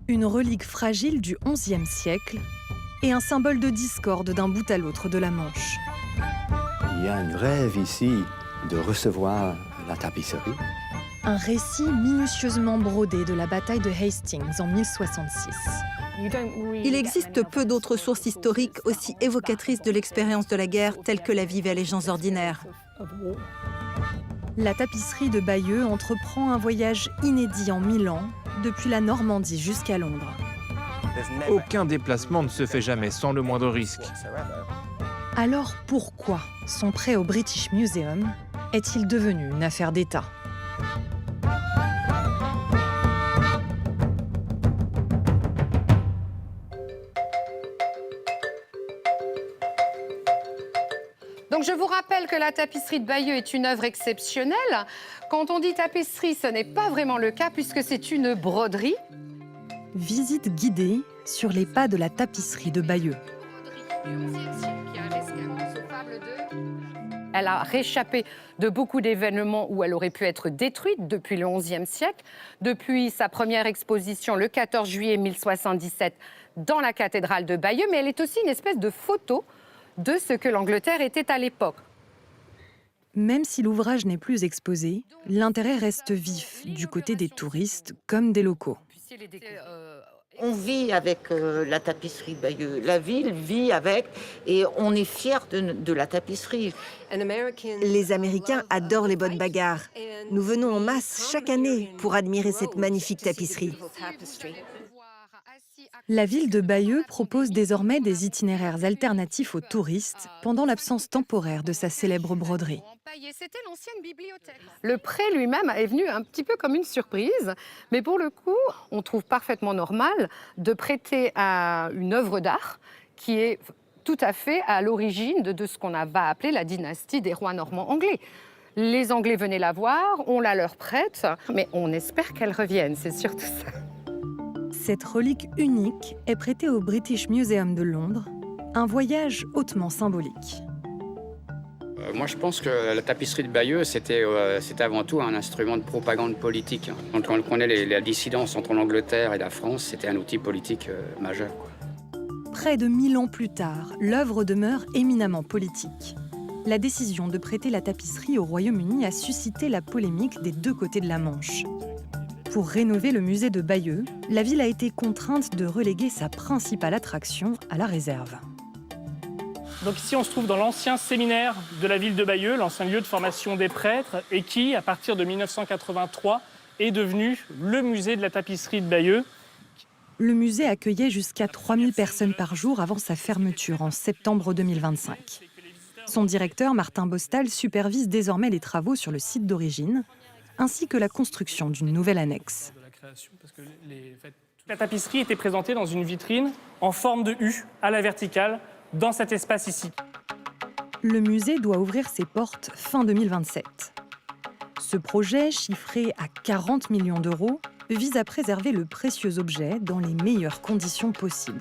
Une relique fragile du XIe siècle et un symbole de discorde d'un bout à l'autre de la Manche. Il y a un rêve ici de recevoir la tapisserie. Un récit minutieusement brodé de la bataille de Hastings en 1066. Il existe peu d'autres sources historiques aussi évocatrices de l'expérience de la guerre telles que la vivaient les gens ordinaires. La tapisserie de Bayeux entreprend un voyage inédit en 1000 ans, depuis la Normandie jusqu'à Londres. Aucun déplacement ne se fait jamais sans le moindre risque. Alors pourquoi son prêt au British Museum est-il devenu une affaire d'État ? Donc je vous rappelle que la tapisserie de Bayeux est une œuvre exceptionnelle. Quand on dit tapisserie, ce n'est pas vraiment le cas puisque c'est une broderie. Visite guidée sur les pas de la tapisserie de Bayeux. Elle a réchappé de beaucoup d'événements où elle aurait pu être détruite depuis le XIe siècle. Depuis sa première exposition le 14 juillet 1077 dans la cathédrale de Bayeux, mais elle est aussi une espèce de photo de ce que l'Angleterre était à l'époque. Même si l'ouvrage n'est plus exposé, l'intérêt reste vif du côté des touristes comme des locaux. On vit avec la tapisserie de Bayeux. La ville vit avec et on est fiers de la tapisserie. Les Américains adorent les bonnes bagarres. Nous venons en masse chaque année pour admirer cette magnifique tapisserie. La ville de Bayeux propose désormais des itinéraires alternatifs aux touristes pendant l'absence temporaire de sa célèbre broderie. C'était l'ancienne bibliothèque. Le prêt lui-même est venu un petit peu comme une surprise, mais pour le coup, on trouve parfaitement normal de prêter à une œuvre d'art qui est tout à fait à l'origine de ce qu'on va appeler la dynastie des rois normands anglais. Les Anglais venaient la voir, on la leur prête, mais on espère qu'elle revienne, c'est surtout ça. Cette relique unique est prêtée au British Museum de Londres, un voyage hautement symbolique. Moi, je pense que la tapisserie de Bayeux, c'était avant tout un instrument de propagande politique. Quand on connaît la dissidence entre l'Angleterre et la France, c'était un outil politique majeur, quoi. Près de 1000 ans plus tard, l'œuvre demeure éminemment politique. La décision de prêter la tapisserie au Royaume-Uni a suscité la polémique des deux côtés de la Manche. Pour rénover le musée de Bayeux, la ville a été contrainte de reléguer sa principale attraction à la réserve. Donc ici, on se trouve dans l'ancien séminaire de la ville de Bayeux, l'ancien lieu de formation des prêtres, et qui, à partir de 1983, est devenu le musée de la tapisserie de Bayeux. Le musée accueillait jusqu'à 3000 personnes par jour avant sa fermeture en septembre 2025. Son directeur, Martin Bostal, supervise désormais les travaux sur le site d'origine, ainsi que la construction d'une nouvelle annexe. La tapisserie était présentée dans une vitrine en forme de U, à la verticale, dans cet espace ici. Le musée doit ouvrir ses portes fin 2027. Ce projet, chiffré à 40 millions d'euros, vise à préserver le précieux objet dans les meilleures conditions possibles.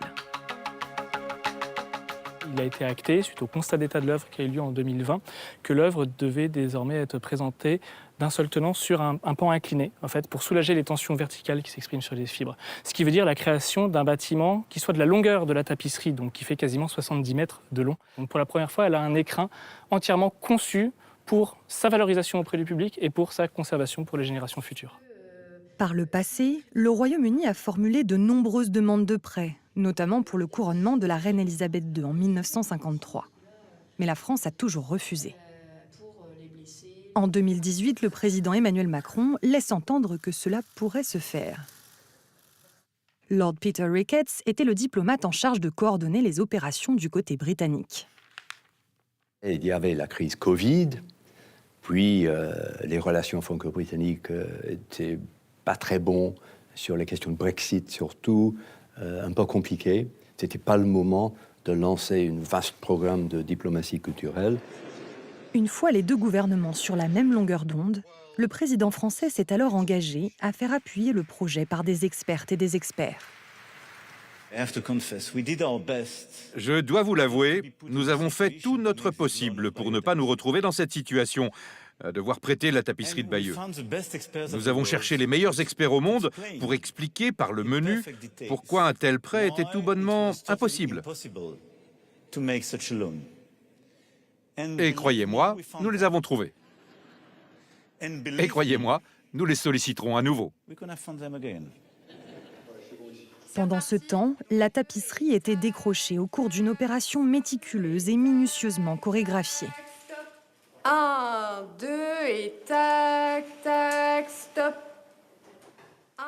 Il a été acté, suite au constat d'état de l'œuvre qui a eu lieu en 2020, que l'œuvre devait désormais être présentée d'un seul tenant sur un pan incliné, en fait, pour soulager les tensions verticales qui s'expriment sur les fibres. Ce qui veut dire la création d'un bâtiment qui soit de la longueur de la tapisserie, donc qui fait quasiment 70 mètres de long. Donc pour la première fois, elle a un écrin entièrement conçu pour sa valorisation auprès du public et pour sa conservation pour les générations futures. Par le passé, le Royaume-Uni a formulé de nombreuses demandes de prêt, notamment pour le couronnement de la reine Elisabeth II en 1953. Mais la France a toujours refusé. En 2018, le président Emmanuel Macron laisse entendre que cela pourrait se faire. Lord Peter Ricketts était le diplomate en charge de coordonner les opérations du côté britannique. Il y avait la crise Covid, puis les relations franco-britanniques étaient pas très bonnes sur les questions de Brexit surtout, un peu compliqué. Ce n'était pas le moment de lancer un vaste programme de diplomatie culturelle. Une fois les deux gouvernements sur la même longueur d'onde, le président français s'est alors engagé à faire appuyer le projet par des expertes et des experts. Je dois vous l'avouer, nous avons fait tout notre possible pour ne pas nous retrouver dans cette situation. de voir prêter la tapisserie de Bayeux. Nous avons cherché les meilleurs experts au monde pour expliquer par le menu pourquoi un tel prêt était tout bonnement impossible. Et croyez-moi, nous les avons trouvés. Et croyez-moi, nous les solliciterons à nouveau. Pendant ce temps, la tapisserie était décrochée au cours d'une opération méticuleuse et minutieusement chorégraphiée. 1, 2 et tac, tac, stop. 1,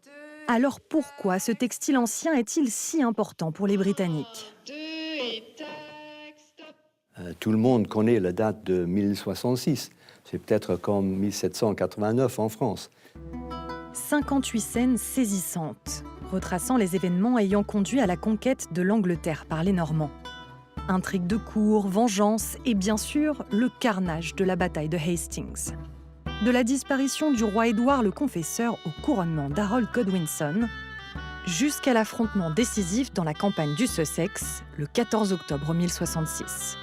2... Alors pourquoi ce textile ancien est-il si important pour les Britanniques ? 2 et tac, stop. Tout le monde connaît la date de 1066. C'est peut-être comme 1789 en France. 58 scènes saisissantes, retraçant les événements ayant conduit à la conquête de l'Angleterre par les Normands. Intrigues de cour, vengeance et bien sûr le carnage de la bataille de Hastings. De la disparition du roi Édouard le Confesseur au couronnement d'Harold Godwinson, jusqu'à l'affrontement décisif dans la campagne du Sussex, le 14 octobre 1066.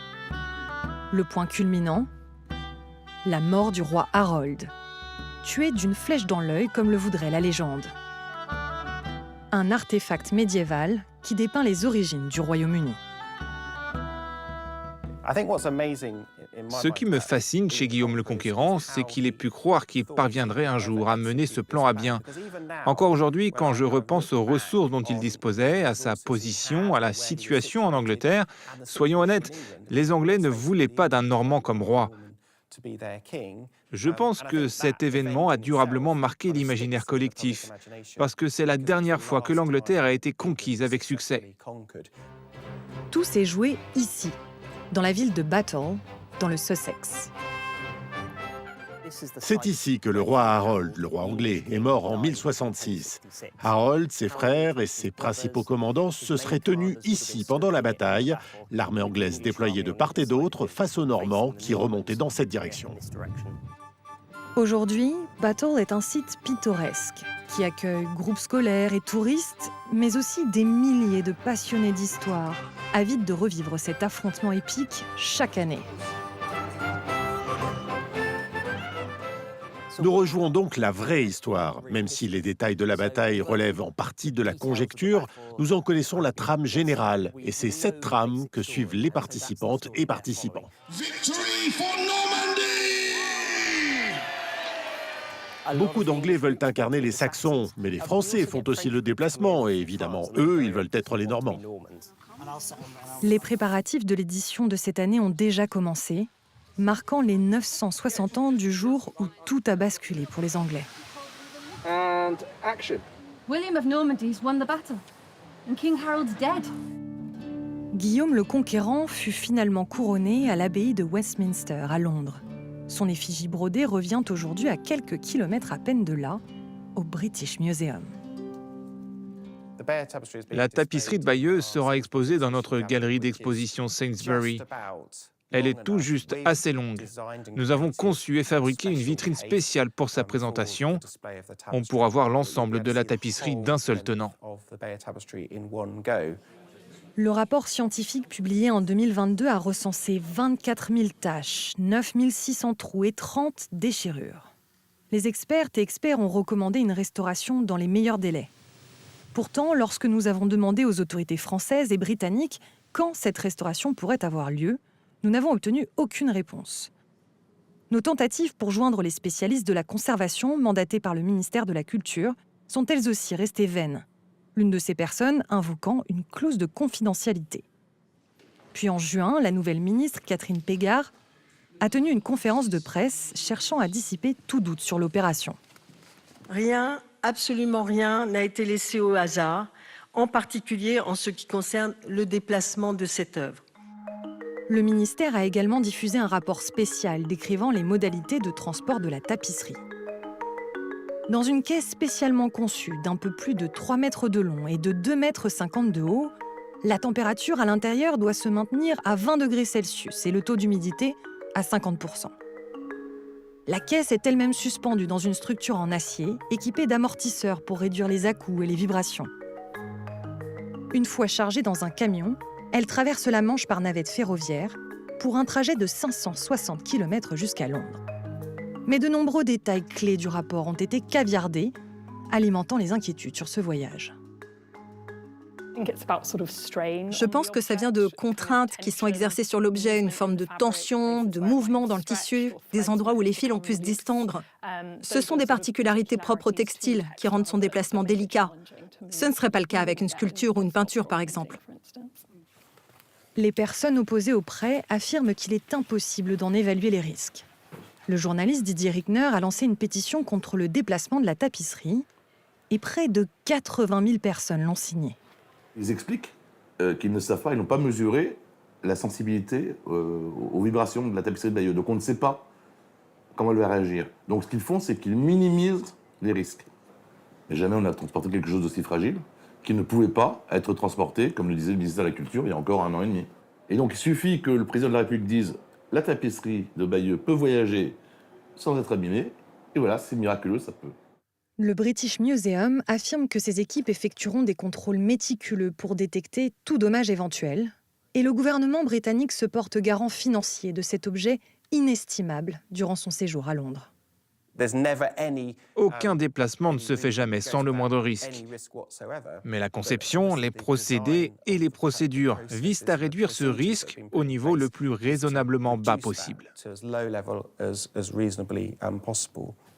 Le point culminant, la mort du roi Harold, tué d'une flèche dans l'œil comme le voudrait la légende. Un artefact médiéval qui dépeint les origines du Royaume-Uni. Ce qui me fascine chez Guillaume le Conquérant, c'est qu'il ait pu croire qu'il parviendrait un jour à mener ce plan à bien. Encore aujourd'hui, quand je repense aux ressources dont il disposait, à sa position, à la situation en Angleterre, soyons honnêtes, les Anglais ne voulaient pas d'un Normand comme roi. Je pense que cet événement a durablement marqué l'imaginaire collectif, parce que c'est la dernière fois que l'Angleterre a été conquise avec succès. Tout s'est joué ici, dans la ville de Battle, dans le Sussex. C'est ici que le roi Harold, le roi anglais, est mort en 1066. Harold, ses frères et ses principaux commandants se seraient tenus ici pendant la bataille, l'armée anglaise déployée de part et d'autre face aux Normands qui remontaient dans cette direction. Aujourd'hui, Battle est un site pittoresque qui accueille groupes scolaires et touristes, mais aussi des milliers de passionnés d'histoire, avides de revivre cet affrontement épique chaque année. Nous rejouons donc la vraie histoire. Même si les détails de la bataille relèvent en partie de la conjecture, nous en connaissons la trame générale. Et c'est cette trame que suivent les participantes et participants. Beaucoup d'Anglais veulent incarner les Saxons, mais les Français font aussi le déplacement. Et évidemment, eux, ils veulent être les Normands. Les préparatifs de l'édition de cette année ont déjà commencé, marquant les 960 ans du jour où tout a basculé pour les Anglais. And action. William of Normandy's won the battle, and King Harold's dead. Guillaume le Conquérant fut finalement couronné à l'abbaye de Westminster, à Londres. Son effigie brodée revient aujourd'hui à quelques kilomètres à peine de là, au British Museum. La tapisserie de Bayeux sera exposée dans notre galerie d'exposition Sainsbury. Elle est tout juste assez longue. Nous avons conçu et fabriqué une vitrine spéciale pour sa présentation. On pourra voir l'ensemble de la tapisserie d'un seul tenant. Le rapport scientifique publié en 2022 a recensé 24 000 taches, 9 600 trous et 30 déchirures. Les expertes et experts ont recommandé une restauration dans les meilleurs délais. Pourtant, lorsque nous avons demandé aux autorités françaises et britanniques quand cette restauration pourrait avoir lieu, nous n'avons obtenu aucune réponse. Nos tentatives pour joindre les spécialistes de la conservation mandatés par le ministère de la Culture sont elles aussi restées vaines, l'une de ces personnes invoquant une clause de confidentialité. Puis en juin, la nouvelle ministre, Catherine Pégard, a tenu une conférence de presse cherchant à dissiper tout doute sur l'opération. Rien, absolument rien, n'a été laissé au hasard, en particulier en ce qui concerne le déplacement de cette œuvre. Le ministère a également diffusé un rapport spécial décrivant les modalités de transport de la tapisserie. Dans une caisse spécialement conçue d'un peu plus de 3 mètres de long et de 2,50 m de haut, la température à l'intérieur doit se maintenir à 20 degrés Celsius et le taux d'humidité à 50%. La caisse est elle-même suspendue dans une structure en acier équipée d'amortisseurs pour réduire les à-coups et les vibrations. Une fois chargée dans un camion, elle traverse la Manche par navette ferroviaire, pour un trajet de 560 km jusqu'à Londres. Mais de nombreux détails clés du rapport ont été caviardés, alimentant les inquiétudes sur ce voyage. Je pense que ça vient de contraintes qui sont exercées sur l'objet, une forme de tension, de mouvement dans le tissu, des endroits où les fils ont pu se distendre. Ce sont des particularités propres au textile qui rendent son déplacement délicat. Ce ne serait pas le cas avec une sculpture ou une peinture, par exemple. Les personnes opposées au prêt affirment qu'il est impossible d'en évaluer les risques. Le journaliste Didier Rickner a lancé une pétition contre le déplacement de la tapisserie et près de 80 000 personnes l'ont signée. Ils expliquent qu'ils ne savent pas, ils n'ont pas mesuré la sensibilité aux vibrations de la tapisserie de Bayeux. Donc on ne sait pas comment elle va réagir. Donc ce qu'ils font, c'est qu'ils minimisent les risques. Mais jamais on a transporté quelque chose d'aussi fragile qui ne pouvait pas être transporté, comme le disait le ministère de la Culture, il y a encore 1 an et demi. Et donc il suffit que le président de la République dise « la tapisserie de Bayeux peut voyager sans être abîmée », et voilà, c'est miraculeux, ça peut. Le British Museum affirme que ses équipes effectueront des contrôles méticuleux pour détecter tout dommage éventuel. Et le gouvernement britannique se porte garant financier de cet objet inestimable durant son séjour à Londres. Aucun déplacement ne se fait jamais sans le moindre risque. Mais la conception, les procédés et les procédures visent à réduire ce risque au niveau le plus raisonnablement bas possible.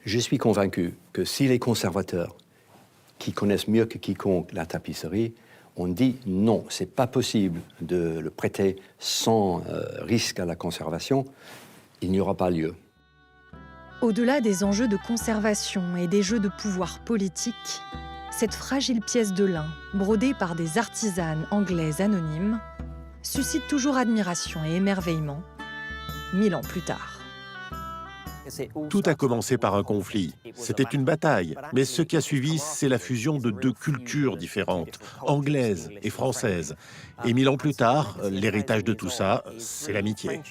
Je suis convaincu que si les conservateurs, qui connaissent mieux que quiconque la tapisserie, ont dit non, c'est pas possible de le prêter sans risque à la conservation, il n'y aura pas lieu. Au-delà des enjeux de conservation et des jeux de pouvoir politique, cette fragile pièce de lin, brodée par des artisanes anglaises anonymes, suscite toujours admiration et émerveillement, 1000 ans plus tard. Tout a commencé par un conflit. C'était une bataille. Mais ce qui a suivi, c'est la fusion de 2 cultures différentes, anglaises et françaises. Et 1000 ans plus tard, l'héritage de tout ça, c'est l'amitié.